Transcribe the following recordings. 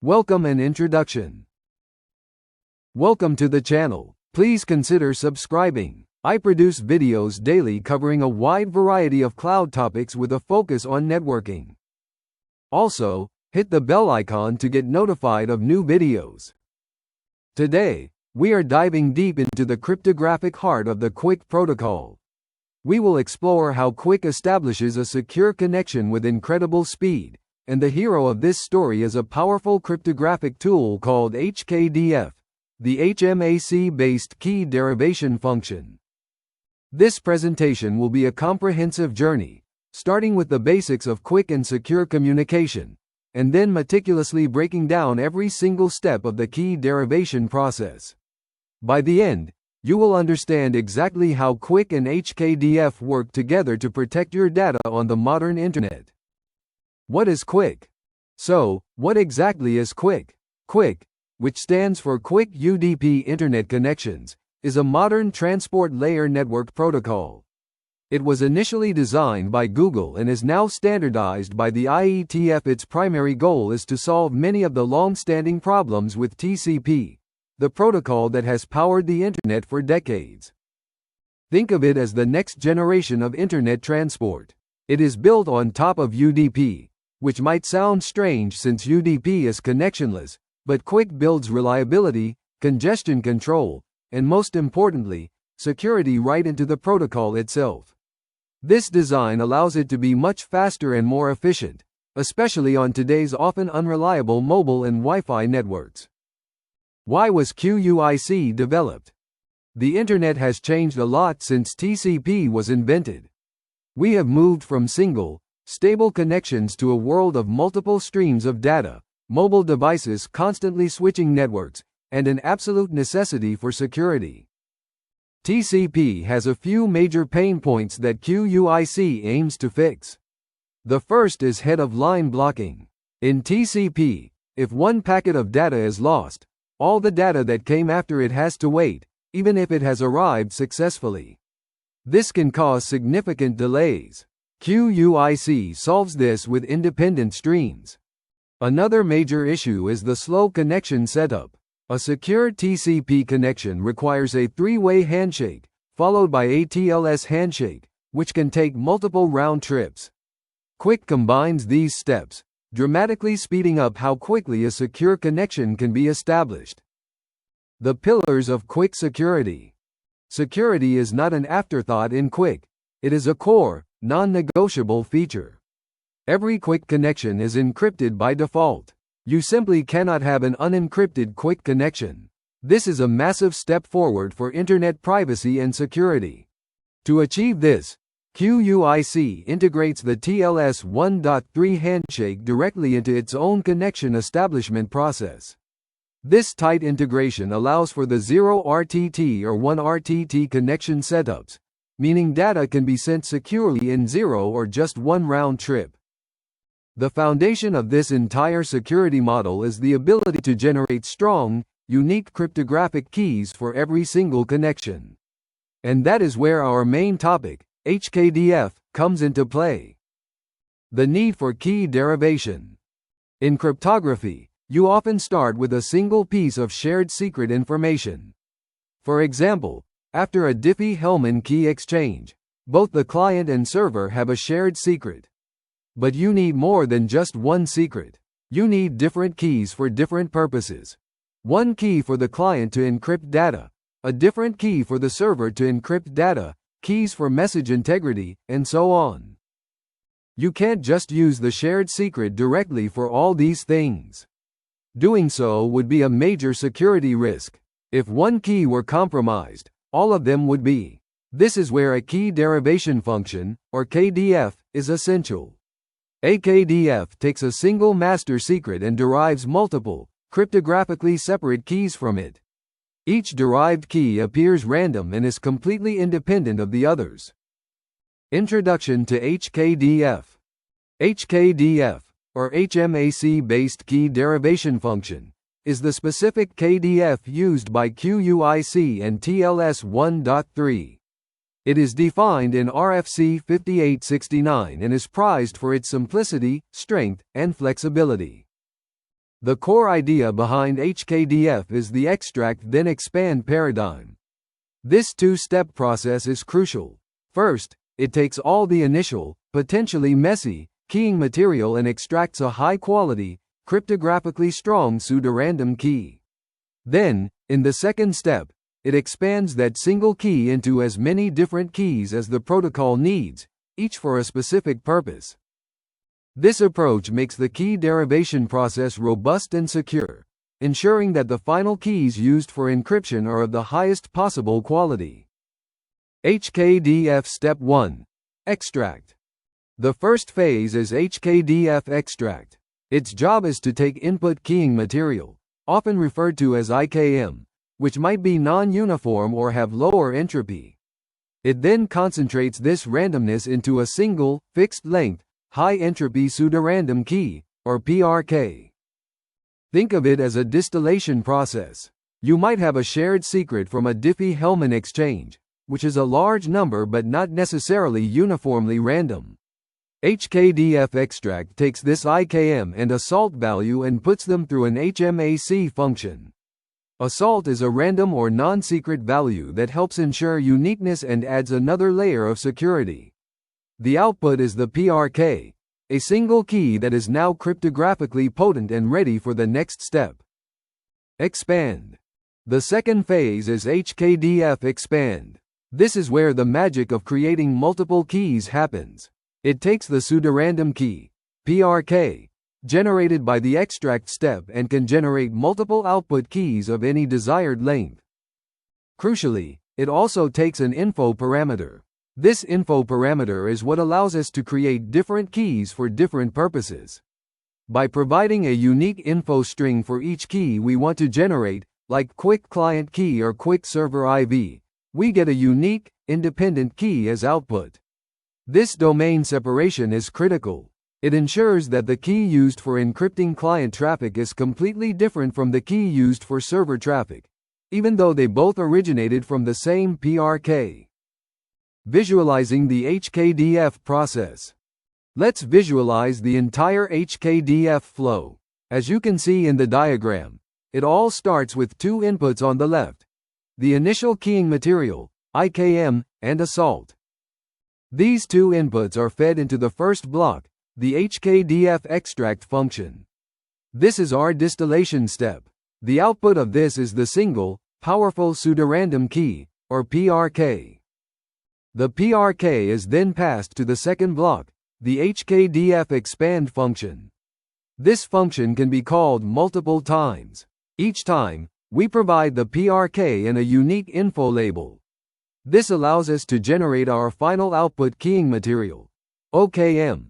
Welcome and introduction. Welcome to the channel. Please consider subscribing. I produce videos daily covering a wide variety of cloud topics with a focus on networking. Also, hit the bell icon to get notified of new videos. Today, we are diving deep into the cryptographic heart of the QUIC protocol. We will explore how QUIC establishes a secure connection with incredible speed, and the hero of this story is a powerful cryptographic tool called HKDF, the HMAC-based Key Derivation Function. This presentation will be a comprehensive journey, starting with the basics of QUIC and secure communication, and then meticulously breaking down every single step of the key derivation process. By the end, you will understand exactly how QUIC and HKDF work together to protect your data on the modern internet. What is QUIC? So, what exactly is QUIC? QUIC, which stands for QUIC UDP Internet Connections, is a modern transport layer network protocol. It was initially designed by Google and is now standardized by the IETF. Its primary goal is to solve many of the long-standing problems with TCP, the protocol that has powered the internet for decades. Think of it as the next generation of internet transport. It is built on top of UDP, which might sound strange since UDP is connectionless, but QUIC builds reliability, congestion control, and most importantly, security right into the protocol itself. This design allows it to be much faster and more efficient, especially on today's often unreliable mobile and Wi-Fi networks. Why was QUIC developed? The internet has changed a lot since TCP was invented. We have moved from single, stable connections to a world of multiple streams of data, mobile devices constantly switching networks, and an absolute necessity for security. TCP has a few major pain points that QUIC aims to fix. The first is head-of-line blocking. In TCP, if one packet of data is lost, all the data that came after it has to wait, even if it has arrived successfully. This can cause significant delays. QUIC solves this with independent streams. Another major issue is the slow connection setup. A secure TCP connection requires a three-way handshake, followed by a TLS handshake, which can take multiple round trips. QUIC combines these steps, dramatically speeding up how quickly a secure connection can be established. The pillars of QUIC security. Security is not an afterthought in QUIC. It is a core, non-negotiable feature. Every QUIC connection is encrypted by default. You simply cannot have an unencrypted QUIC connection. This is a massive step forward for internet privacy and security. To achieve this, QUIC integrates the TLS 1.3 handshake directly into its own connection establishment process. This tight integration allows for the 0 RTT or 1 RTT connection setups, meaning data can be sent securely in 0 or just 1 round trip. The foundation of this entire security model is the ability to generate strong, unique cryptographic keys for every single connection. And that is where our main topic, HKDF, comes into play. The need for key derivation. In cryptography, you often start with a single piece of shared secret information. For example, after a Diffie-Hellman key exchange, both the client and server have a shared secret. But you need more than just one secret. You need different keys for different purposes. One key for the client to encrypt data, a different key for the server to encrypt data, keys for message integrity, and so on. You can't just use the shared secret directly for all these things. Doing so would be a major security risk. If one key were compromised, all of them would be. This is where a key derivation function, or KDF, is essential. A KDF takes a single master secret and derives multiple, cryptographically separate keys from it. Each derived key appears random and is completely independent of the others. Introduction to HKDF. HKDF, or HMAC-based Key Derivation Function, is the specific KDF used by QUIC and TLS 1.3. It is defined in RFC 5869 and is prized for its simplicity, strength, and flexibility. The core idea behind HKDF is the extract then expand paradigm. This two-step process is crucial. First, it takes all the initial, potentially messy, keying material and extracts a high-quality, cryptographically strong pseudorandom key. Then, in the second step, it expands that single key into as many different keys as the protocol needs, each for a specific purpose. This approach makes the key derivation process robust and secure, ensuring that the final keys used for encryption are of the highest possible quality. HKDF Step 1. Extract. The first phase is HKDF extract. Its job is to take input keying material, often referred to as IKM, which might be non-uniform or have lower entropy. It then concentrates this randomness into a single, fixed-length, high-entropy pseudorandom key, or PRK. Think of it as a distillation process. You might have a shared secret from a Diffie-Hellman exchange, which is a large number but not necessarily uniformly random. HKDF extract takes this IKM and a salt value and puts them through an HMAC function. A salt is a random or non-secret value that helps ensure uniqueness and adds another layer of security. The output is the PRK, a single key that is now cryptographically potent and ready for the next step. Expand. The second phase is HKDF expand. This is where the magic of creating multiple keys happens. It takes the pseudorandom key, PRK, generated by the extract step and can generate multiple output keys of any desired length. Crucially, it also takes an info parameter. This info parameter is what allows us to create different keys for different purposes. By providing a unique info string for each key we want to generate, like QUIC client key or QUIC server IV, we get a unique, independent key as output. This domain separation is critical. It ensures that the key used for encrypting client traffic is completely different from the key used for server traffic, even though they both originated from the same PRK. Visualizing the HKDF process. Let's visualize the entire HKDF flow. As you can see in the diagram, it all starts with two inputs on the left: the initial keying material, IKM, and a salt. These two inputs are fed into the first block, the HKDF extract function. This is our distillation step. The output of this is the single, powerful pseudorandom key, or PRK. The PRK is then passed to the second block, the HKDF expand function. This function can be called multiple times. Each time, we provide the PRK in a unique info label. This allows us to generate our final output keying material, OKM,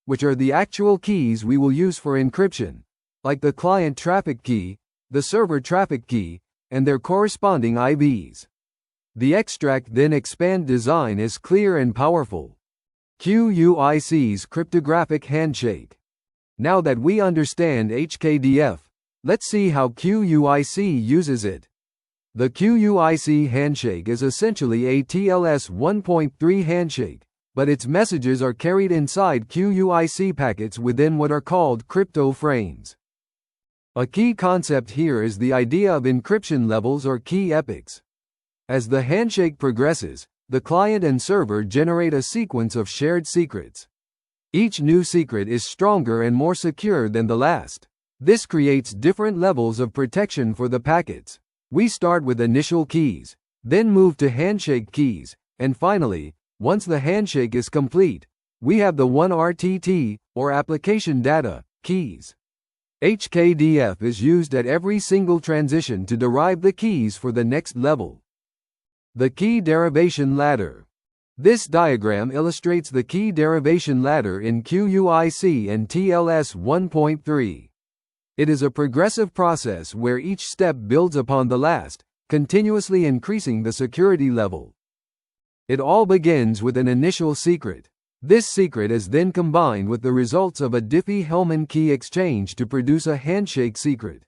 which are the actual keys we will use for encryption, like the client traffic key, the server traffic key, and their corresponding IVs. The extract then expand design is clear and powerful. QUIC's cryptographic handshake. Now that we understand HKDF, let's see how QUIC uses it. The QUIC handshake is essentially a TLS 1.3 handshake, but its messages are carried inside QUIC packets within what are called crypto frames. A key concept here is the idea of encryption levels or key epochs. As the handshake progresses, the client and server generate a sequence of shared secrets. Each new secret is stronger and more secure than the last. This creates different levels of protection for the packets. We start with initial keys, then move to handshake keys, and finally, once the handshake is complete, we have the 1RTT, or application data, keys. HKDF is used at every single transition to derive the keys for the next level. The key derivation ladder. This diagram illustrates the key derivation ladder in QUIC and TLS 1.3. It is a progressive process where each step builds upon the last, continuously increasing the security level. It all begins with an initial secret. This secret is then combined with the results of a Diffie-Hellman key exchange to produce a handshake secret.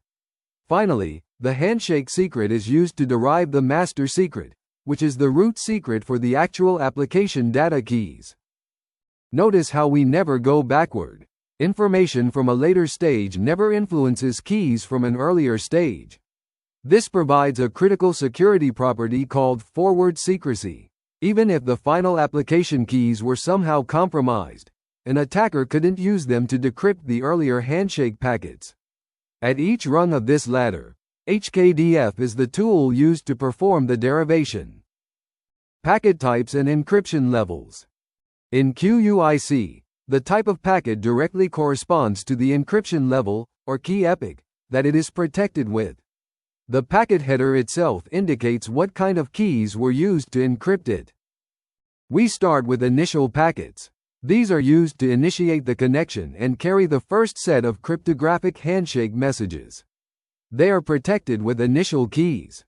Finally, the handshake secret is used to derive the master secret, which is the root secret for the actual application data keys. Notice how we never go backward. Information from a later stage never influences keys from an earlier stage. This provides a critical security property called forward secrecy. Even if the final application keys were somehow compromised, an attacker couldn't use them to decrypt the earlier handshake packets. At each rung of this ladder, HKDF is the tool used to perform the derivation. Packet types and encryption levels. In QUIC, the type of packet directly corresponds to the encryption level, or key epoch, that it is protected with. The packet header itself indicates what kind of keys were used to encrypt it. We start with initial packets. These are used to initiate the connection and carry the first set of cryptographic handshake messages. They are protected with initial keys.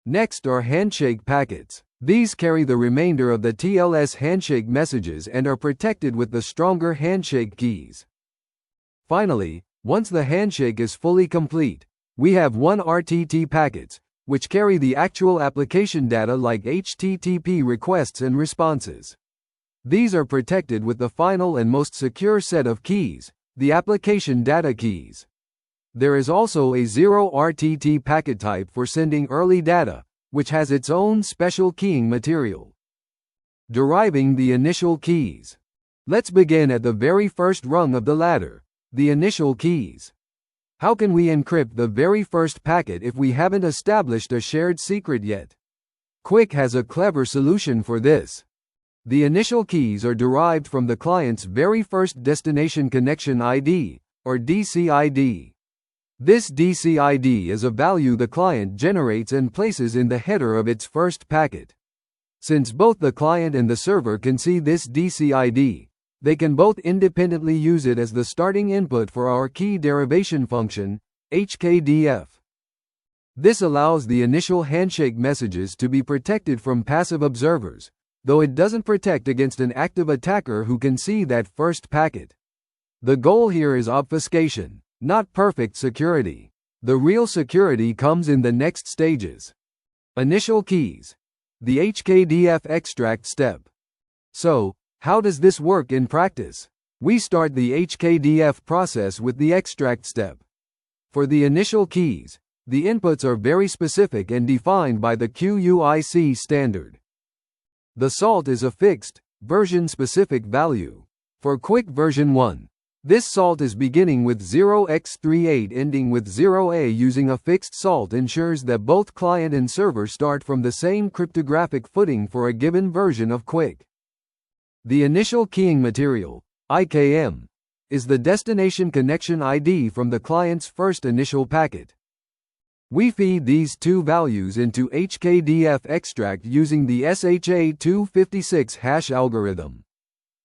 Next are handshake packets. These carry the remainder of the TLS handshake messages and are protected with the stronger handshake keys. Finally, once the handshake is fully complete, we have 1 RTT packets, which carry the actual application data like HTTP requests and responses. These are protected with the final and most secure set of keys, the application data keys. There is also a 0 RTT packet type for sending early data, which has its own special keying material. Deriving the initial keys. Let's begin at the very first rung of the ladder, the initial keys. How can we encrypt the very first packet if we haven't established a shared secret yet? QUIC has a clever solution for this. The initial keys are derived from the client's very first destination connection ID, or DCID. This DCID is a value the client generates and places in the header of its first packet. Since both the client and the server can see this DCID, they can both independently use it as the starting input for our key derivation function, HKDF. This allows the initial handshake messages to be protected from passive observers, though it doesn't protect against an active attacker who can see that first packet. The goal here is obfuscation, not perfect security. The real security comes in the next stages. Initial keys. The HKDF extract step. So, how does this work in practice? We start the HKDF process with the extract step. For the initial keys, the inputs are very specific and defined by the QUIC standard. The salt is a fixed, version-specific value. For QUIC version 1, this salt is beginning with 0x38 ending with 0a. Using a fixed salt ensures that both client and server start from the same cryptographic footing for a given version of QUIC. The initial keying material, IKM, is the destination connection ID from the client's first initial packet. We feed these two values into HKDF extract using the SHA-256 hash algorithm.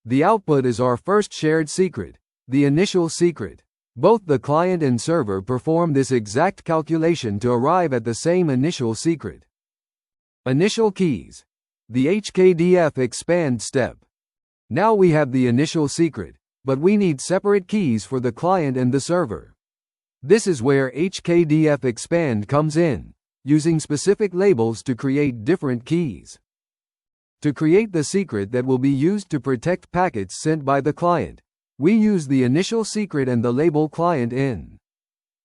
The output is our first shared secret, the initial secret. Both the client and server perform this exact calculation to arrive at the same initial secret. Initial keys. The HKDF expand step. Now we have the initial secret, but we need separate keys for the client and the server. This is where HKDF expand comes in, using specific labels to create different keys. To create the secret that will be used to protect packets sent by the client, we use the initial secret and the label client in.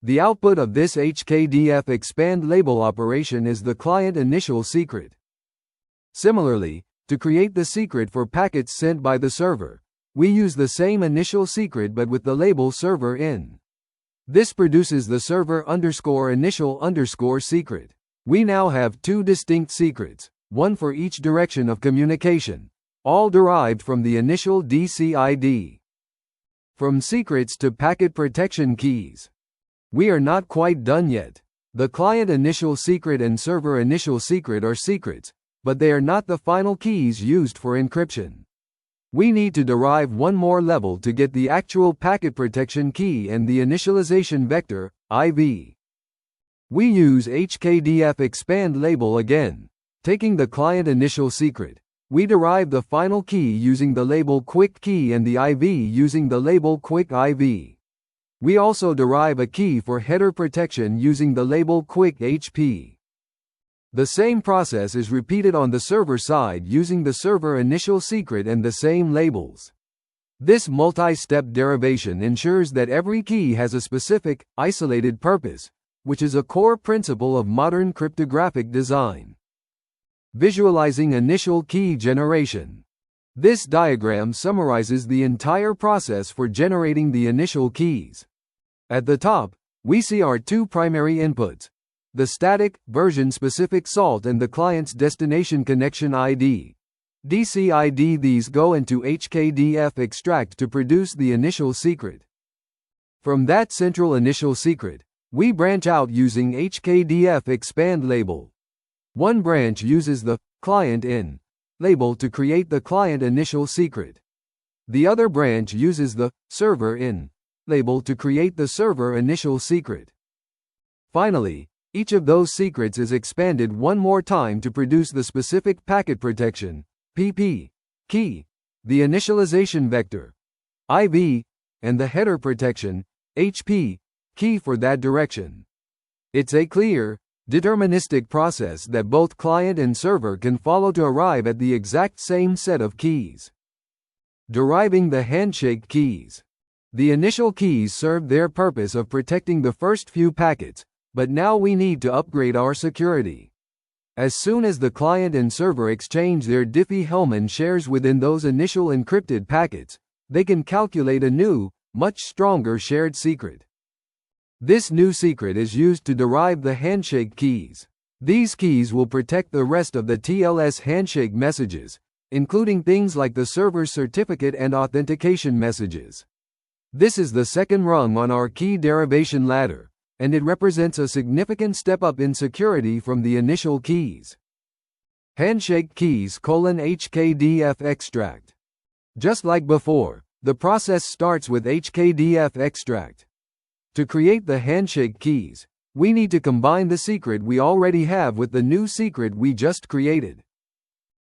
The output of this HKDF expand label operation is the client initial secret. Similarly, to create the secret for packets sent by the server, we use the same initial secret but with the label server in. This produces the server_initial_ secret. We now have two distinct secrets, one for each direction of communication, all derived from the initial DCID. From secrets to packet protection keys. We are not quite done yet. The client initial secret and server initial secret are secrets, but they are not the final keys used for encryption. We need to derive one more level to get the actual packet protection key and the initialization vector, IV. We use HKDF expand label again. Taking the client initial secret, we derive the final key using the label QUIC key and the IV using the label QUIC IV. We also derive a key for header protection using the label QUIC HP. The same process is repeated on the server side using the server initial secret and the same labels. This multi-step derivation ensures that every key has a specific, isolated purpose, which is a core principle of modern cryptographic design. Visualizing initial key generation. This diagram summarizes the entire process for generating the initial keys. At the top, we see our two primary inputs, the static, version-specific salt and the client's destination connection ID. DCID. These go into HKDF extract to produce the initial secret. From that central initial secret, we branch out using HKDF expand label. One branch uses the client in label to create the client initial secret. The other branch uses the server in label to create the server initial secret. Finally, each of those secrets is expanded one more time to produce the specific packet protection, PP, key, the initialization vector, IV, and the header protection, HP, key for that direction. It's a clear, deterministic process that both client and server can follow to arrive at the exact same set of keys. Deriving the handshake keys. The initial keys served their purpose of protecting the first few packets, but now we need to upgrade our security. As soon as the client and server exchange their Diffie-Hellman shares within those initial encrypted packets, they can calculate a new, much stronger shared secret. This new secret is used to derive the handshake keys. These keys will protect the rest of the TLS handshake messages, including things like the server's certificate and authentication messages. This is the second rung on our key derivation ladder, and it represents a significant step up in security from the initial keys. Handshake keys: HKDF extract. Just like before, the process starts with HKDF extract. To create the handshake keys, we need to combine the secret we already have with the new secret we just created.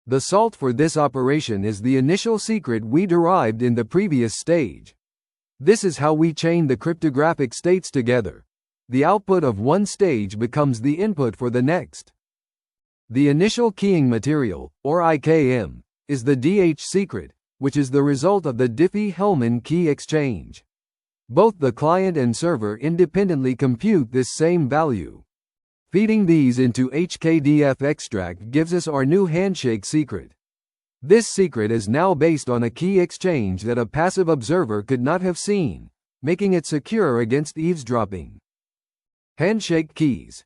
The salt for this operation is the initial secret we derived in the previous stage. This is how we chain the cryptographic states together. The output of one stage becomes the input for the next. The initial keying material, or IKM, is the DH secret, which is the result of the Diffie-Hellman key exchange. Both the client and server independently compute this same value. Feeding these into HKDF extract gives us our new handshake secret. This secret is now based on a key exchange that a passive observer could not have seen, making it secure against eavesdropping. Handshake keys.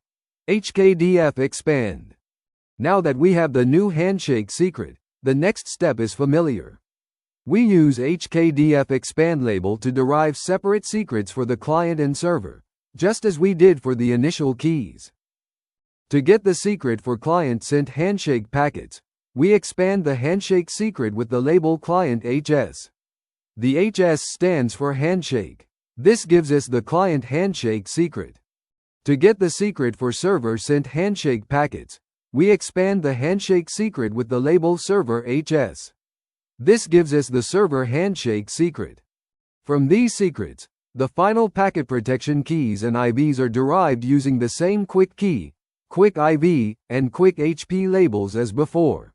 HKDF expand. Now that we have the new handshake secret, the next step is familiar. We use HKDF expand label to derive separate secrets for the client and server, just as we did for the initial keys. To get the secret for client-sent handshake packets, we expand the handshake secret with the label client HS. The HS stands for handshake. This gives us the client handshake secret. To get the secret for server-sent handshake packets, we expand the handshake secret with the label server HS. This gives us the server handshake secret. From these secrets, the final packet protection keys and IVs are derived using the same QUIC key, QUIC IV, and QUIC HP labels as before.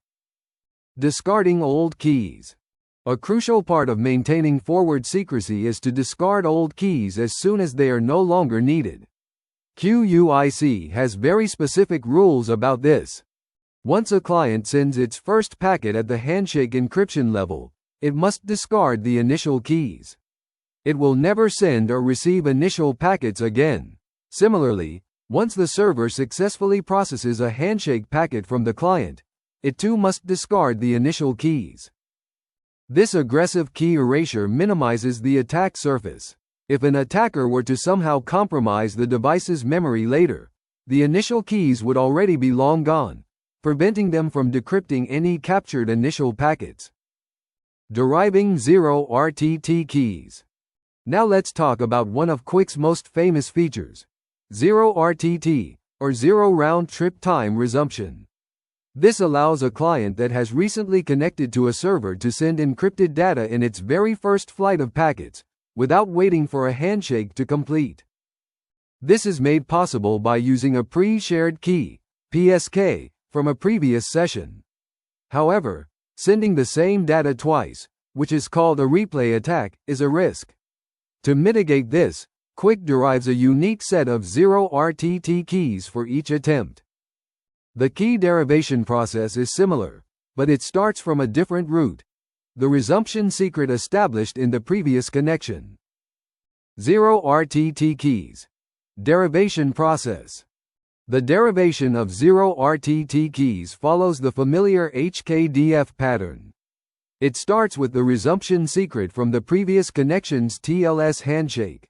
Discarding old keys. A crucial part of maintaining forward secrecy is to discard old keys as soon as they are no longer needed. QUIC has very specific rules about this. Once a client sends its first packet at the handshake encryption level, it must discard the initial keys. It will never send or receive initial packets again. Similarly, once the server successfully processes a handshake packet from the client, it too must discard the initial keys. This aggressive key erasure minimizes the attack surface. If an attacker were to somehow compromise the device's memory later, the initial keys would already be long gone, preventing them from decrypting any captured initial packets. Deriving zero RTT keys. Now let's talk about one of QUIC's most famous features, zero RTT, or zero round-trip time resumption. This allows a client that has recently connected to a server to send encrypted data in its very first flight of packets, without waiting for a handshake to complete. This is made possible by using a pre-shared key, PSK, from a previous session. However, sending the same data twice, which is called a replay attack, is a risk. To mitigate this, QUIC derives a unique set of 0 RTT keys for each attempt. The key derivation process is similar, but it starts from a different root, the resumption secret established in the previous connection. 0 RTT keys. Derivation process. The derivation of 0 RTT keys follows the familiar HKDF pattern. It starts with the resumption secret from the previous connection's TLS handshake.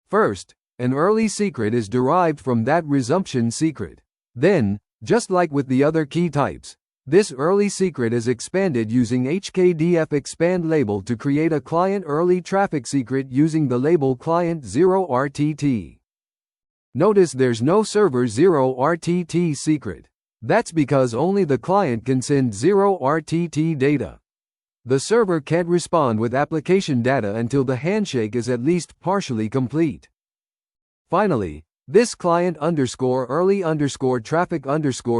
First, an early secret is derived from that resumption secret. Then, just like with the other key types, this early secret is expanded using HKDF expand label to create a client early traffic secret using the label client 0 RTT. Notice there's no server 0 RTT secret. That's because only the client can send 0 RTT data. The server can't respond with application data until the handshake is at least partially complete. Finally, this client early traffic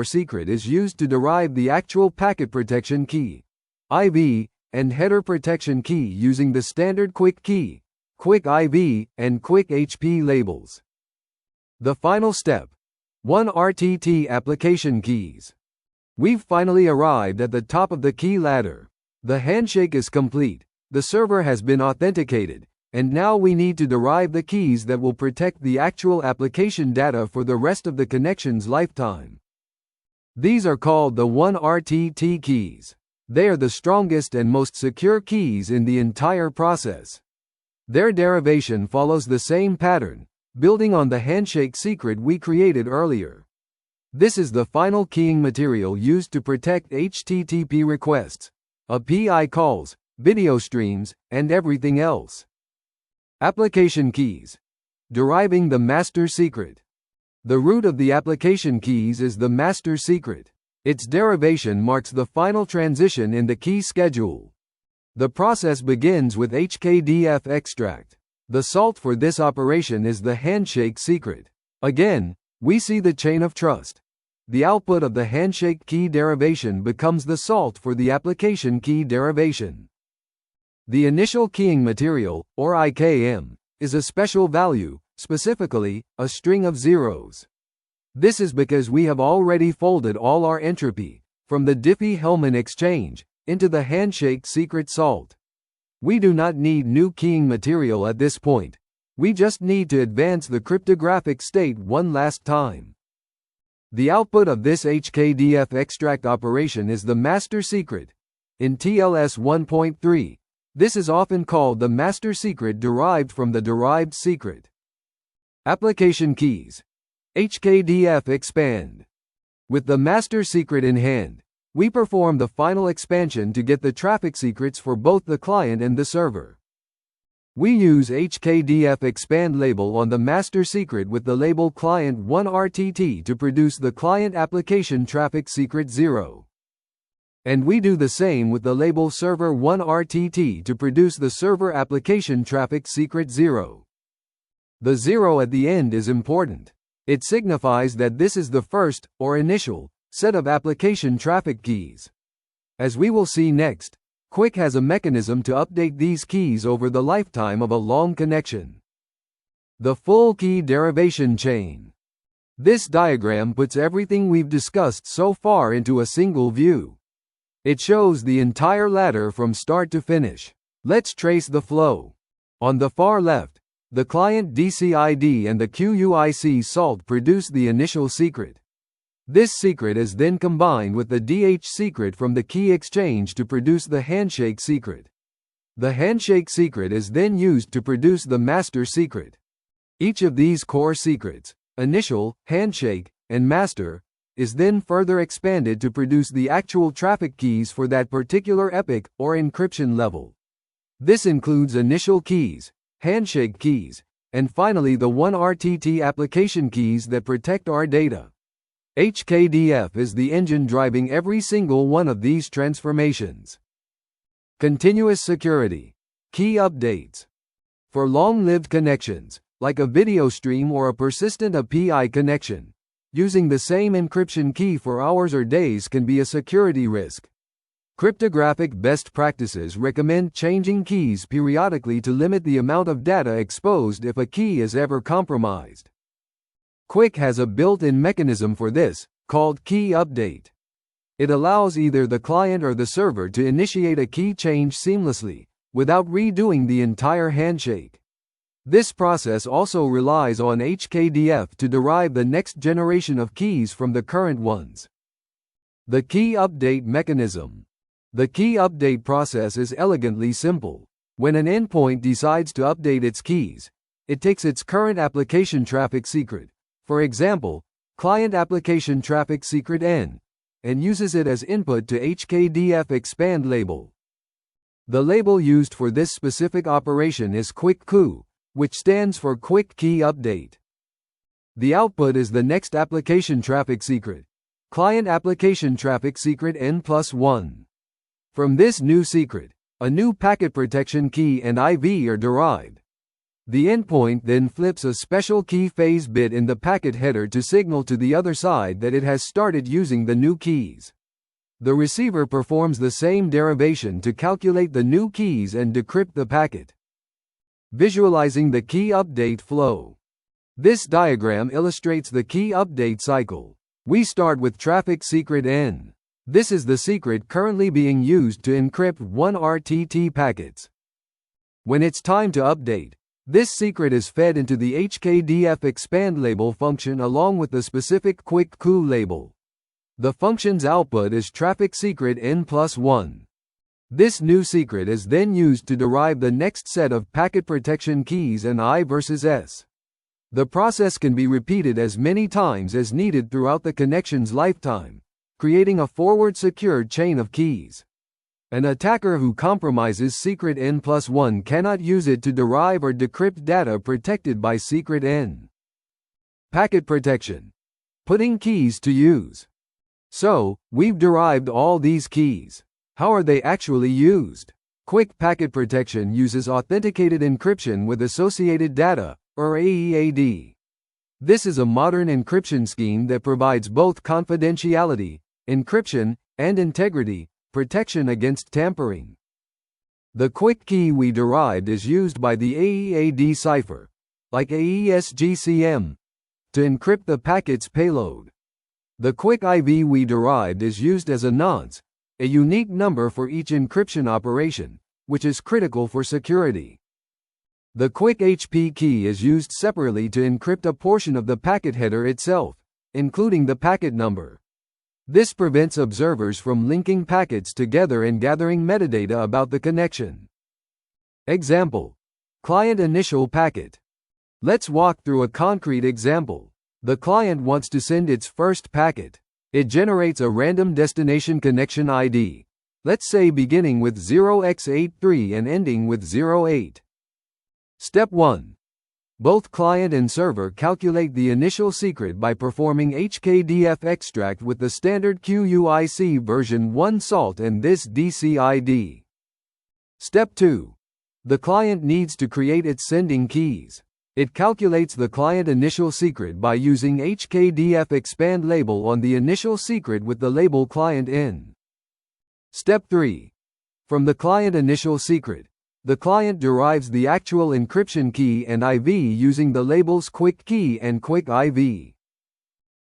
secret is used to derive the actual packet protection key, IV, and header protection key using the standard QUIC key, QUIC IV, and QUIC HP labels. The final step. 1 RTT application keys. We've finally arrived at the top of the key ladder. The handshake is complete, the server has been authenticated, and now we need to derive the keys that will protect the actual application data for the rest of the connection's lifetime. These are called the 1 RTT keys. They are the strongest and most secure keys in the entire process. Their derivation follows the same pattern, building on the handshake secret we created earlier. This is the final keying material used to protect HTTP requests, API calls, video streams, and everything else. Application keys. Deriving the master secret. The root of the application keys is the master secret. Its derivation marks the final transition in the key schedule. The process begins with HKDF extract. The salt for this operation is the handshake secret. Again, we see the chain of trust. The output of the handshake key derivation becomes the salt for the application key derivation. The initial keying material, or IKM, is a special value, specifically, a string of zeros. This is because we have already folded all our entropy, from the Diffie-Hellman exchange, into the handshake secret salt. We do not need new keying material at this point. We just need to advance the cryptographic state one last time. The output of this HKDF extract operation is the master secret. In TLS 1.3, this is often called the master secret derived from the derived secret. Application keys. HKDF expand. With the master secret in hand, we perform the final expansion to get the traffic secrets for both the client and the server. We use HKDF expand label on the master secret with the label client 1 RTT to produce the client application traffic secret 0. And we do the same with the label server 1 RTT to produce the server application traffic secret 0. The 0 at the end is important. It signifies that this is the first, or initial, set of application traffic keys. As we will see next, QUIC has a mechanism to update these keys over the lifetime of a long connection. The full key derivation chain. This diagram puts everything we've discussed so far into a single view. It shows the entire ladder from start to finish. Let's trace the flow. On the far left, the client DCID and the QUIC salt produce the initial secret. This secret is then combined with the DH secret from the key exchange to produce the handshake secret. The handshake secret is then used to produce the master secret. Each of these core secrets, initial, handshake, and master, is then further expanded to produce the actual traffic keys for that particular epoch or encryption level. This includes initial keys, handshake keys, and finally the 1 RTT application keys that protect our data. HKDF is the engine driving every single one of these transformations. Continuous security. Key updates. For long-lived connections, like a video stream or a persistent API connection, using the same encryption key for hours or days can be a security risk. Cryptographic best practices recommend changing keys periodically to limit the amount of data exposed if a key is ever compromised. QUIC has a built-in mechanism for this, called key update. It allows either the client or the server to initiate a key change seamlessly, without redoing the entire handshake. This process also relies on HKDF to derive the next generation of keys from the current ones. The key update mechanism. The key update process is elegantly simple. When an endpoint decides to update its keys, it takes its current application traffic secret, for example, client application traffic secret N, and uses it as input to HKDF expand label. The label used for this specific operation is QUIC, which stands for QUIC Key Update. The output is the next application traffic secret, client application traffic secret N+1. From this new secret, a new packet protection key and IV are derived. The endpoint then flips a special key phase bit in the packet header to signal to the other side that it has started using the new keys. The receiver performs the same derivation to calculate the new keys and decrypt the packet. Visualizing the key update flow. This diagram illustrates the key update cycle. We start with traffic secret N. This is the secret currently being used to encrypt 1 RTT packets. When it's time to update, this secret is fed into the HKDF expand label function along with the specific QUIC label. The function's output is traffic secret N+1. This new secret is then used to derive the next set of packet protection keys and I versus S. The process can be repeated as many times as needed throughout the connection's lifetime, creating a forward secured chain of keys. An attacker who compromises secret N+1 cannot use it to derive or decrypt data protected by secret N. Packet protection. Putting keys to use. So, we've derived all these keys. How are they actually used? QUIC packet protection uses authenticated encryption with associated data, or AEAD. This is a modern encryption scheme that provides both confidentiality, encryption, and integrity, protection against tampering. The QUIC key we derived is used by the AEAD cipher, like AES-GCM, to encrypt the packet's payload. The QUIC IV we derived is used as a nonce, a unique number for each encryption operation, which is critical for security. The QUIC HP key is used separately to encrypt a portion of the packet header itself, including the packet number. This prevents observers from linking packets together and gathering metadata about the connection. Example: client initial packet. Let's walk through a concrete example. The client wants to send its first packet. It generates a random destination connection ID, let's say beginning with 0x83 and ending with 08. Step 1. Both client and server calculate the initial secret by performing HKDF extract with the standard QUIC version 1 salt and this DCID. Step 2. The client needs to create its sending keys. It calculates the client initial secret by using HKDF expand label on the initial secret with the label client in. Step 3. From the client initial secret, the client derives the actual encryption key and IV using the labels QUIC key and QUIC IV.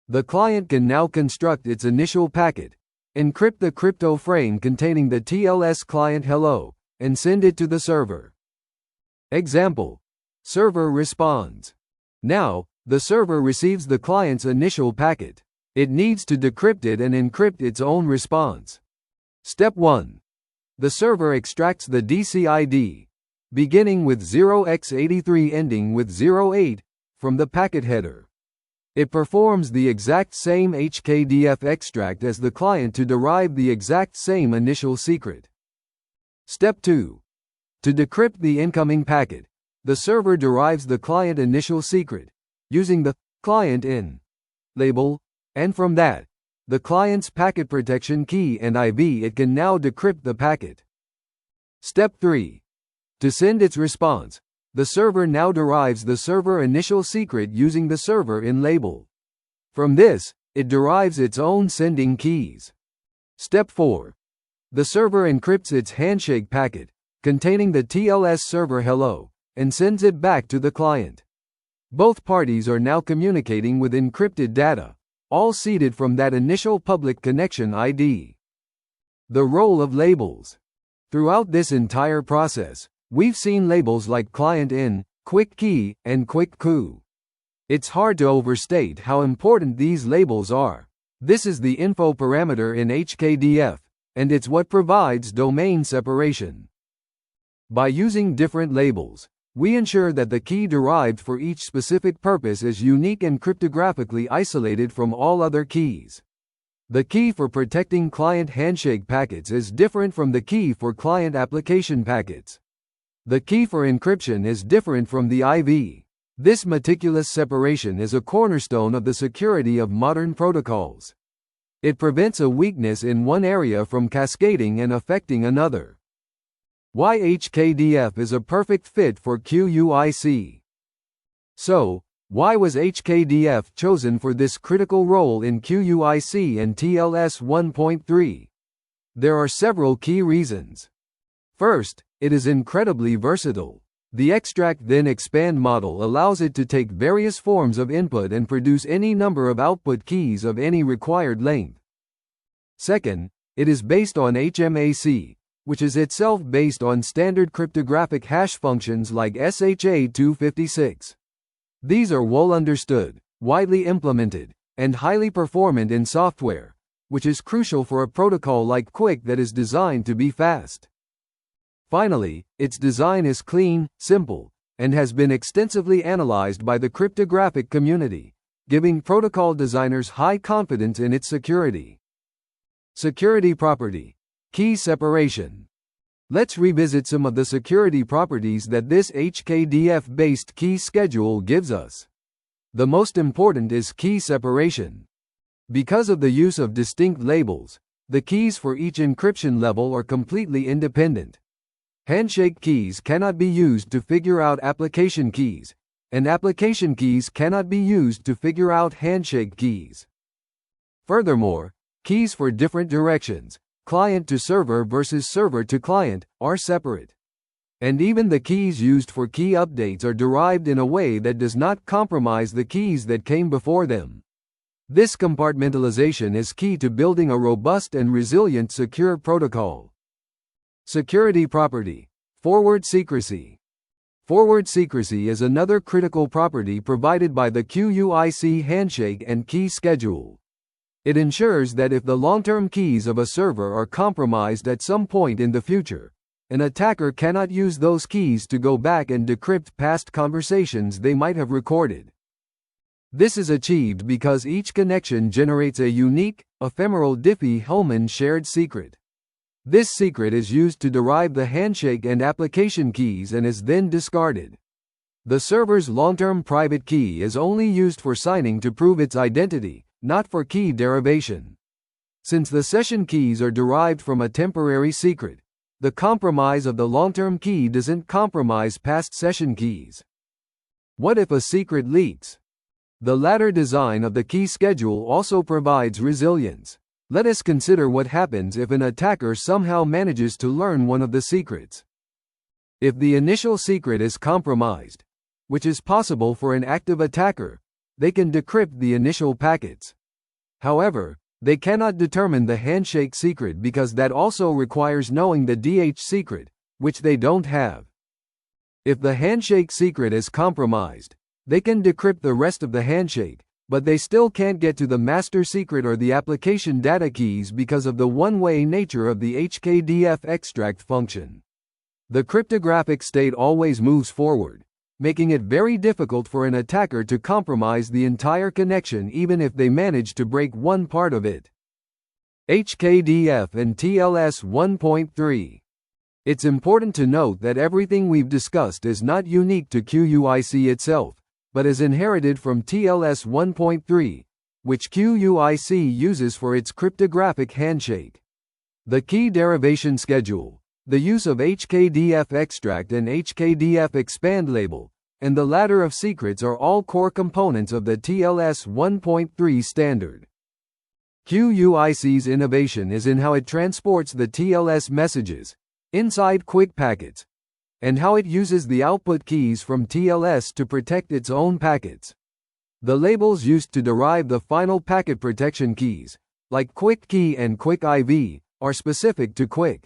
The client can now construct its initial packet, encrypt the crypto frame containing the TLS client hello, and send it to the server. Example: server responds. Now, the server receives the client's initial packet. It needs to decrypt it and encrypt its own response. Step 1. The server extracts the DCID, beginning with 0x83 ending with 08, from the packet header. It performs the exact same HKDF extract as the client to derive the exact same initial secret. Step 2. To decrypt the incoming packet, the server derives the client initial secret, using the client in label, and from that, the client's packet protection key and IV. It can now decrypt the packet. Step 3. To send its response, the server now derives the server initial secret using the server in label. From this, it derives its own sending keys. Step 4. The server encrypts its handshake packet, containing the TLS server hello, and sends it back to the client. Both parties are now communicating with encrypted data, all seeded from that initial public connection ID. The role of labels. Throughout this entire process, we've seen labels like client in, QUIC key, and QUIC coup. It's hard to overstate how important these labels are. This is the info parameter in HKDF, and it's what provides domain separation. By using different labels, we ensure that the key derived for each specific purpose is unique and cryptographically isolated from all other keys. The key for protecting client handshake packets is different from the key for client application packets. The key for encryption is different from the IV. This meticulous separation is a cornerstone of the security of modern protocols. It prevents a weakness in one area from cascading and affecting another. Why HKDF is a perfect fit for QUIC. So, why was HKDF chosen for this critical role in QUIC and TLS 1.3? There are several key reasons. First, it is incredibly versatile. The extract then expand model allows it to take various forms of input and produce any number of output keys of any required length. Second, it is based on HMAC, which is itself based on standard cryptographic hash functions like SHA-256. These are well understood, widely implemented, and highly performant in software, which is crucial for a protocol like QUIC that is designed to be fast. Finally, its design is clean, simple, and has been extensively analyzed by the cryptographic community, giving protocol designers high confidence in its security. Security property. Key separation. Let's revisit some of the security properties that this HKDF-based key schedule gives us. The most important is key separation. Because of the use of distinct labels, the keys for each encryption level are completely independent. Handshake keys cannot be used to figure out application keys, and application keys cannot be used to figure out handshake keys. Furthermore, keys for different directions, client to server versus server to client, are separate. And even the keys used for key updates are derived in a way that does not compromise the keys that came before them. This compartmentalization is key to building a robust and resilient secure protocol. Security property. Forward secrecy. Forward secrecy is another critical property provided by the QUIC handshake and key schedule. It ensures that if the long-term keys of a server are compromised at some point in the future, an attacker cannot use those keys to go back and decrypt past conversations they might have recorded. This is achieved because each connection generates a unique, ephemeral Diffie-Hellman shared secret. This secret is used to derive the handshake and application keys and is then discarded. The server's long-term private key is only used for signing to prove its identity, not for key derivation. Since the session keys are derived from a temporary secret, the compromise of the long-term key doesn't compromise past session keys. What if a secret leaks? The latter design of the key schedule also provides resilience. Let us consider what happens if an attacker somehow manages to learn one of the secrets. If the initial secret is compromised, which is possible for an active attacker, they can decrypt the initial packets. However, they cannot determine the handshake secret because that also requires knowing the DH secret, which they don't have. If the handshake secret is compromised, they can decrypt the rest of the handshake, but they still can't get to the master secret or the application data keys because of the one-way nature of the HKDF extract function. The cryptographic state always moves forward, making it very difficult for an attacker to compromise the entire connection even if they manage to break one part of it. HKDF and TLS 1.3. It's important to note that everything we've discussed is not unique to QUIC itself, but is inherited from TLS 1.3, which QUIC uses for its cryptographic handshake. The key derivation schedule, the use of HKDF extract and HKDF expand label, and the ladder of secrets are all core components of the TLS 1.3 standard. QUIC's innovation is in how it transports the TLS messages inside QUIC packets, and how it uses the output keys from TLS to protect its own packets. The labels used to derive the final packet protection keys, like QUIC key and QUIC IV, are specific to QUIC.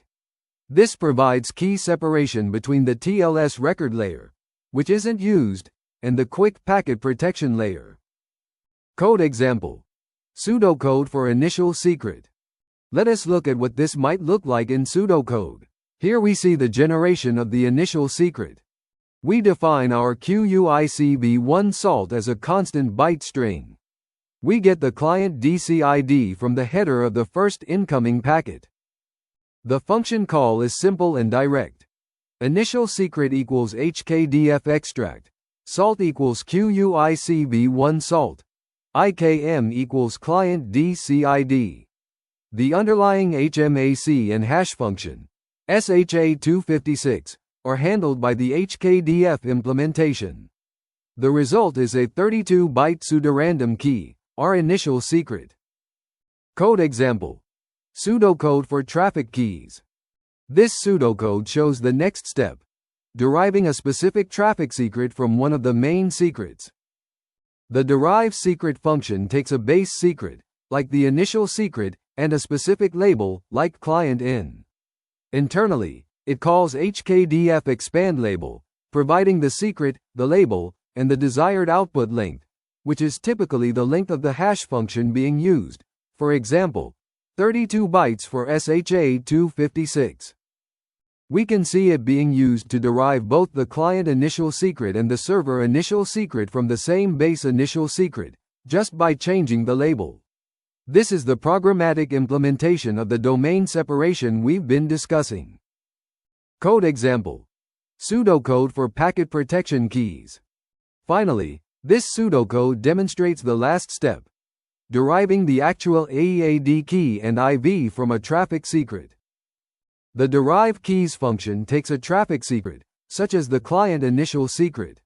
This provides key separation between the TLS record layer, which isn't used, and the QUIC packet protection layer. Code example: pseudocode for initial secret. Let us look at what this might look like in pseudocode. Here we see the generation of the initial secret. We define our QUIC v1 salt as a constant byte string. We get the client DCID from the header of the first incoming packet. The function call is simple and direct. Initial secret equals HKDF extract. Salt equals QUIC v1 salt. IKM equals client DCID. The underlying HMAC and hash function, SHA-256, are handled by the HKDF implementation. The result is a 32-byte pseudorandom key, our initial secret. Code example: pseudocode for traffic keys. This pseudocode shows the next step, deriving a specific traffic secret from one of the main secrets. The derive secret function takes a base secret, like the initial secret, and a specific label, like client in. Internally, it calls HKDF expand label, providing the secret, the label, and the desired output length, which is typically the length of the hash function being used, for example, 32 bytes for SHA-256. We can see it being used to derive both the client initial secret and the server initial secret from the same base initial secret, just by changing the label. This is the programmatic implementation of the domain separation we've been discussing. Code example: pseudocode for packet protection keys. Finally, this pseudocode demonstrates the last step, deriving the actual AEAD key and IV from a traffic secret. The derive keys function takes a traffic secret, such as the client initial secret.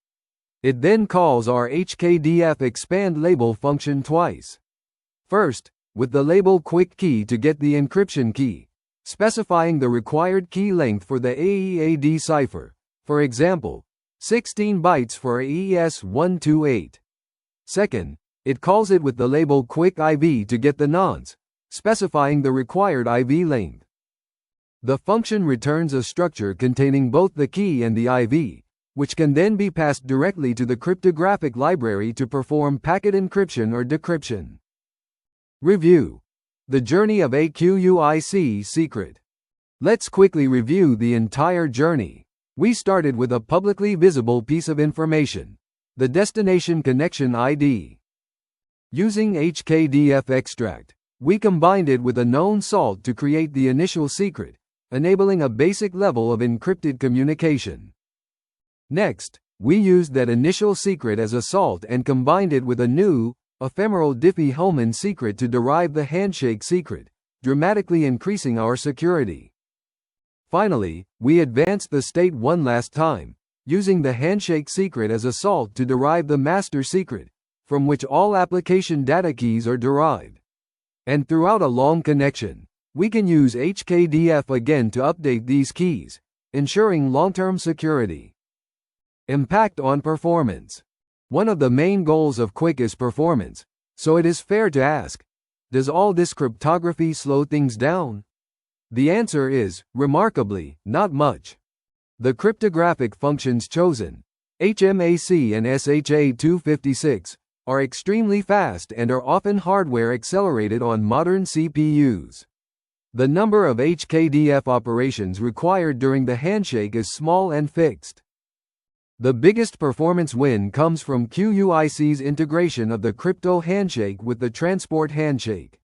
It then calls our HKDF expand label function twice. First, with the label QUIC key to get the encryption key, specifying the required key length for the AEAD cipher, for example, 16 bytes for AES-128. Second, it calls it with the label QUIC IV to get the nonce, specifying the required IV length. The function returns a structure containing both the key and the IV, which can then be passed directly to the cryptographic library to perform packet encryption or decryption. Review: the journey of a QUIC secret. Let's quickly review the entire journey. We started with a publicly visible piece of information, the destination connection ID. Using HKDF extract, we combined it with a known salt to create the initial secret, enabling a basic level of encrypted communication. Next, we used that initial secret as a salt and combined it with a new, ephemeral Diffie-Hellman secret to derive the handshake secret, dramatically increasing our security. Finally, we advanced the state one last time, using the handshake secret as a salt to derive the master secret, from which all application data keys are derived. And throughout a long connection, we can use HKDF again to update these keys, ensuring long-term security. Impact on performance. One of the main goals of QUIC is performance, so it is fair to ask, does all this cryptography slow things down? The answer is, remarkably, not much. The cryptographic functions chosen, HMAC and SHA-256, are extremely fast and are often hardware accelerated on modern CPUs. The number of HKDF operations required during the handshake is small and fixed. The biggest performance win comes from QUIC's integration of the crypto handshake with the transport handshake.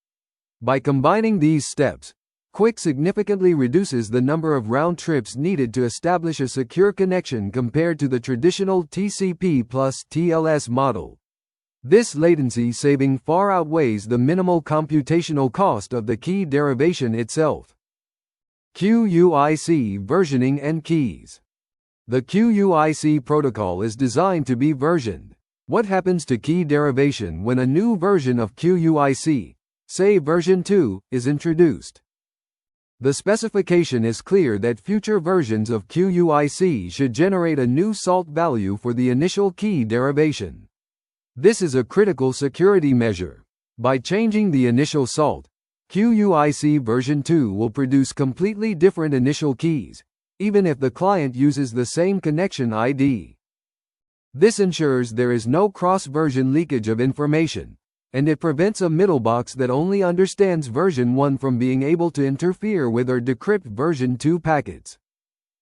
By combining these steps, QUIC significantly reduces the number of round trips needed to establish a secure connection compared to the traditional TCP plus TLS model. This latency saving far outweighs the minimal computational cost of the key derivation itself. QUIC versioning and keys. The QUIC protocol is designed to be versioned. What happens to key derivation when a new version of QUIC, say version 2, is introduced. The specification is clear that future versions of QUIC should generate a new salt value for the initial key derivation. This is a critical security measure. By changing the initial salt, QUIC version 2 will produce completely different initial keys, even if the client uses the same connection ID. This ensures there is no cross-version leakage of information, and it prevents a middle box that only understands version 1 from being able to interfere with or decrypt version 2 packets.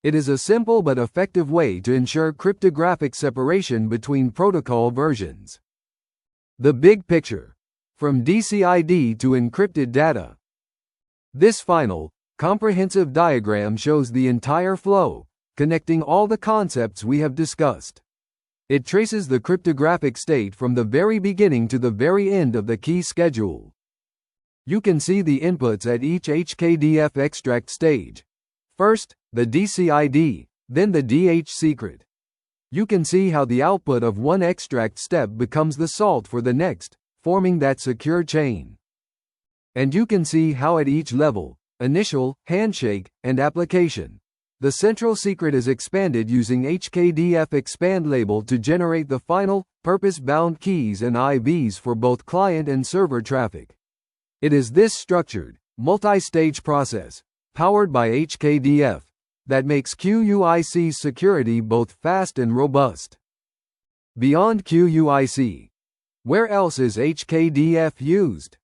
It is a simple but effective way to ensure cryptographic separation between protocol versions. The big picture. From DCID to encrypted data. This final, comprehensive diagram shows the entire flow, connecting all the concepts we have discussed. It traces the cryptographic state from the very beginning to the very end of the key schedule. You can see the inputs at each HKDF extract stage. First, the DCID, then the DH secret. You can see how the output of one extract step becomes the salt for the next, forming that secure chain. And you can see how at each level, initial, handshake, and application, the central secret is expanded using HKDF expand label to generate the final, purpose-bound keys and IVs for both client and server traffic. It is this structured, multi-stage process, powered by HKDF, that makes QUIC's security both fast and robust. Beyond QUIC, where else is HKDF used?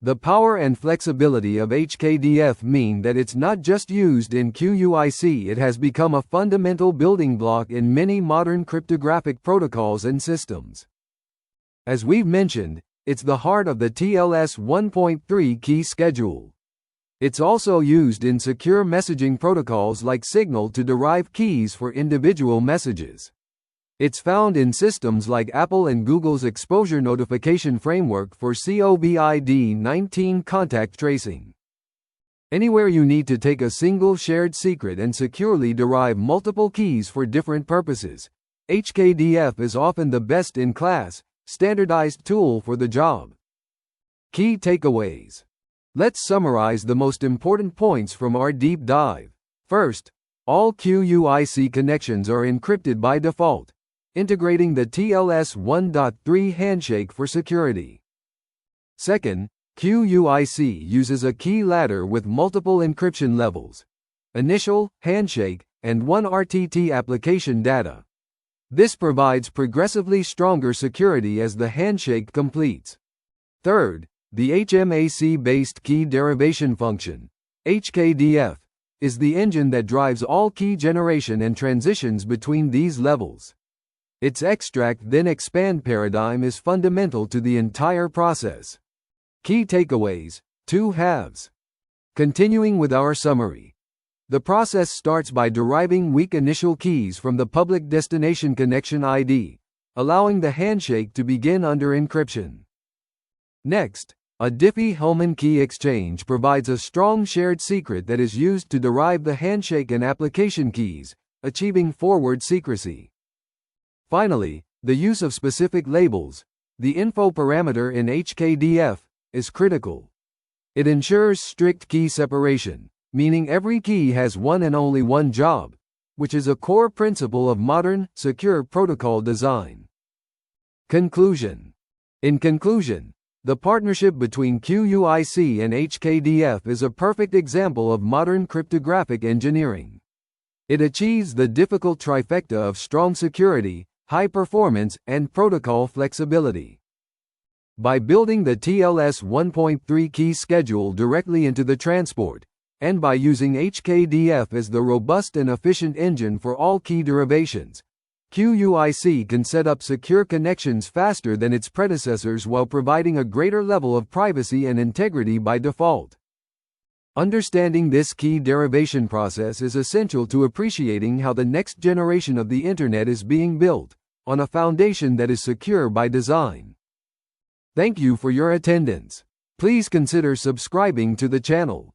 The power and flexibility of HKDF mean that it's not just used in QUIC, it has become a fundamental building block in many modern cryptographic protocols and systems. As we've mentioned, it's the heart of the TLS 1.3 key schedule. It's also used in secure messaging protocols like Signal to derive keys for individual messages. It's found in systems like Apple and Google's Exposure Notification Framework for COVID-19 contact tracing. Anywhere you need to take a single shared secret and securely derive multiple keys for different purposes, HKDF is often the best-in-class, standardized tool for the job. Key takeaways. Let's summarize the most important points from our deep dive. First, all QUIC connections are encrypted by default, integrating the TLS 1.3 handshake for security. Second, QUIC uses a key ladder with multiple encryption levels: initial, handshake, and one RTT application data. This provides progressively stronger security as the handshake completes. Third, the HMAC-based Key Derivation Function, HKDF, is the engine that drives all key generation and transitions between these levels. Its extract then expand paradigm is fundamental to the entire process. Key takeaways, 2 halves. Continuing with our summary. The process starts by deriving weak initial keys from the public destination connection ID, allowing the handshake to begin under encryption. Next, a Diffie-Hellman key exchange provides a strong shared secret that is used to derive the handshake and application keys, achieving forward secrecy. Finally, the use of specific labels, the info parameter in HKDF, is critical. It ensures strict key separation, meaning every key has one and only one job, which is a core principle of modern, secure protocol design. Conclusion. In conclusion, the partnership between QUIC and HKDF is a perfect example of modern cryptographic engineering. It achieves the difficult trifecta of strong security, high performance, and protocol flexibility. By building the TLS 1.3 key schedule directly into the transport, and by using HKDF as the robust and efficient engine for all key derivations, QUIC can set up secure connections faster than its predecessors while providing a greater level of privacy and integrity by default. Understanding this key derivation process is essential to appreciating how the next generation of the Internet is being built, on a foundation that is secure by design. Thank you for your attendance. Please consider subscribing to the channel.